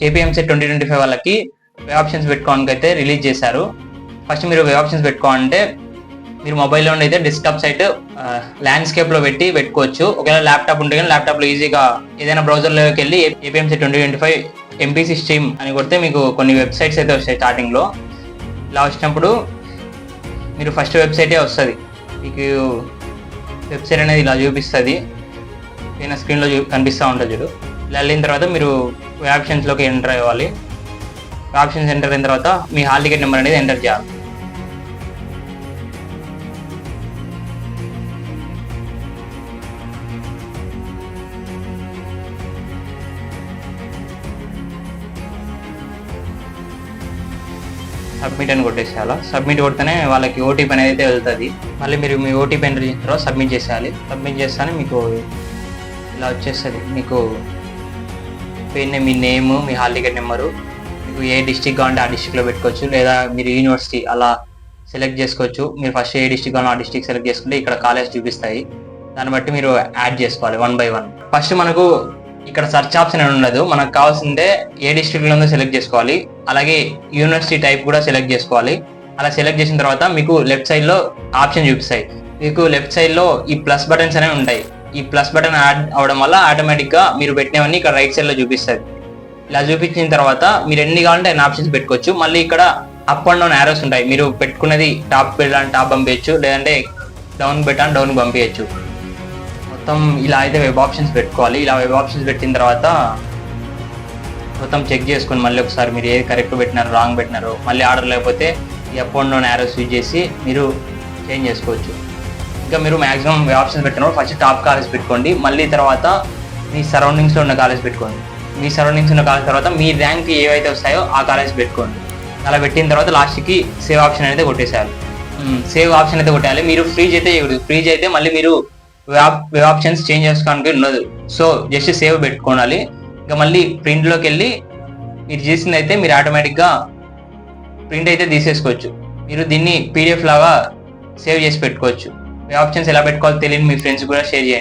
APMC 2025 వాళ్ళకి web options పెట్టుకోవడానికి అయితే రిలీజ్ చేశారు. ఫస్ట్ మీరు వెబ్ ఆప్షన్స్ పెట్టుకోవాలంటే మీరు మొబైల్లో అయితే డెస్క్టాప్ సైట్ ల్యాండ్స్కేప్లో పెట్టుకోవచ్చు. ఒకవేళ ల్యాప్టాప్ ఉంటే కానీ ల్యాప్టాప్లో ఈజీగా ఏదైనా బ్రౌజర్లోకి వెళ్ళి ఏపీఎంసీ 2025 ఎంపీసీ స్ట్రీమ్ అని కొడితే మీకు కొన్ని వెబ్సైట్స్ అయితే వస్తాయి. స్టార్టింగ్లో ఇలా వచ్చినప్పుడు మీరు ఫస్ట్ వెబ్సైటే వస్తుంది. మీకు వెబ్సైట్ అనేది ఇలా చూపిస్తుంది, పైన స్క్రీన్లో కనిపిస్తూ ఉంటుంది చూడు. ఇలా వెళ్ళిన తర్వాత మీరు వెబ్ ఆప్షన్స్లోకి ఎంటర్ అవ్వాలి. వెబ్ ఆప్షన్స్ ఎంటర్ అయిన తర్వాత మీ హాల్ టికెట్ నెంబర్ అనేది ఎంటర్ చేయాలి. సబ్మిట్ అని కొట్టేసేయాలి. సబ్మిట్ కొడితేనే వాళ్ళకి ఓటీపీ అనేది అయితే వెళ్తుంది. మళ్ళీ మీరు మీ ఓటీపీ ఎంటర్ చేసిన తర్వాత సబ్మిట్ చేసేయాలి. సబ్మిట్ చేస్తానే మీకు ఇలా వచ్చేస్తుంది. మీకు పైన మీ నేమ్, మీ హాల్ టికెట్ నెంబరు, మీకు ఏ డిస్ట్రిక్ట్ కావాలంటే ఆ డిస్ట్రిక్ట్లో పెట్టుకోవచ్చు, లేదా మీరు యూనివర్సిటీ అలా సెలెక్ట్ చేసుకోవచ్చు. మీరు ఫస్ట్ ఏ డిస్ట్రిక్ట్ కావాలో ఆ డిస్ట్రిక్ట్ సెలెక్ట్ చేసుకుంటే ఇక్కడ కాలేజ్ చూపిస్తాయి. దాన్ని బట్టి మీరు యాడ్ చేసుకోవాలి 1 by 1. ఫస్ట్ మనకు ఇక్కడ సర్చ్ ఆప్షన్ అని ఉండదు. మనకు కావాల్సిందే ఏ డిస్ట్రిక్ట్లో ఉందో సెలెక్ట్ చేసుకోవాలి. అలాగే యూనివర్సిటీ టైప్ కూడా సెలెక్ట్ చేసుకోవాలి. అలా సెలెక్ట్ చేసిన తర్వాత మీకు లెఫ్ట్ సైడ్లో ఆప్షన్ చూపిస్తాయి. మీకు లెఫ్ట్ సైడ్లో ఈ ప్లస్ బటన్స్ అనేవి ఉంటాయి. ఈ ప్లస్ బటన్ యాడ్ అవడం వల్ల ఆటోమేటిక్గా మీరు పెట్టినవన్నీ ఇక్కడ రైట్ సైడ్లో చూపిస్తుంది. ఇలా చూపించిన తర్వాత మీరు ఎన్ని కావాలంటే అన్ని ఆప్షన్స్ పెట్టుకోవచ్చు. మళ్ళీ ఇక్కడ అప్ అండ్ డౌన్ యారోస్ ఉంటాయి. మీరు పెట్టుకున్నది టాప్ పెట్టాలని టాప్ పంపించచ్చు, లేదంటే డౌన్ పెట్టాలని డౌన్ పంపించచ్చు. మొత్తం ఇలా అయితే వెబ్ ఆప్షన్స్ పెట్టుకోవాలి. ఇలా వెబ్ ఆప్షన్స్ పెట్టిన తర్వాత మొత్తం చెక్ చేసుకొని మళ్ళీ ఒకసారి మీరు ఏది కరెక్ట్ పెట్టినారో రాంగ్ పెట్టినారో, మళ్ళీ ఆర్డర్ లేకపోతే ఈ up and down arrows use చేసి మీరు చేంజ్ చేసుకోవచ్చు. ఇంకా మీరు మ్యాక్సిమం వెబ్ ఆప్షన్స్ పెట్టినప్పుడు ఫస్ట్ టాప్ కాలేజ్ పెట్టుకోండి. మళ్ళీ తర్వాత మీ సరౌండింగ్స్లో ఉన్న కాలేజ్ పెట్టుకోండి. మీ సరౌండింగ్స్ ఉన్న కాలేజ్ తర్వాత మీ ర్యాంక్ ఏవైతే వస్తాయో ఆ కాలేజ్ పెట్టుకోండి. అలా పెట్టిన తర్వాత లాస్ట్కి సేవ్ ఆప్షన్ అయితే కొట్టేసేయాలి. సేవ్ ఆప్షన్ అయితే కొట్టాలి. మీరు ఫ్రీజ్ అయితే చేయకూడదు. ఫ్రీజ్ అయితే మళ్ళీ మీరు వెబ్ ఆప్షన్స్ చేంజ్ చేసుకోవడానికి ఉండదు. సో జస్ట్ సేవ్ పెట్టుకోవాలి. ఇంకా మళ్ళీ ప్రింట్లోకి వెళ్ళి మీరు చేసింది అయితే మీరు ఆటోమేటిక్గా ప్రింట్ అయితే తీసేసుకోవచ్చు. మీరు దీన్ని పీడిఎఫ్ లాగా సేవ్ చేసి పెట్టుకోవచ్చు. వెబ్ ఆప్షన్స్ ఎలా పెట్టుకోవాలో తెలియని మీ ఫ్రెండ్స్ కూడా షేర్ చేయండి.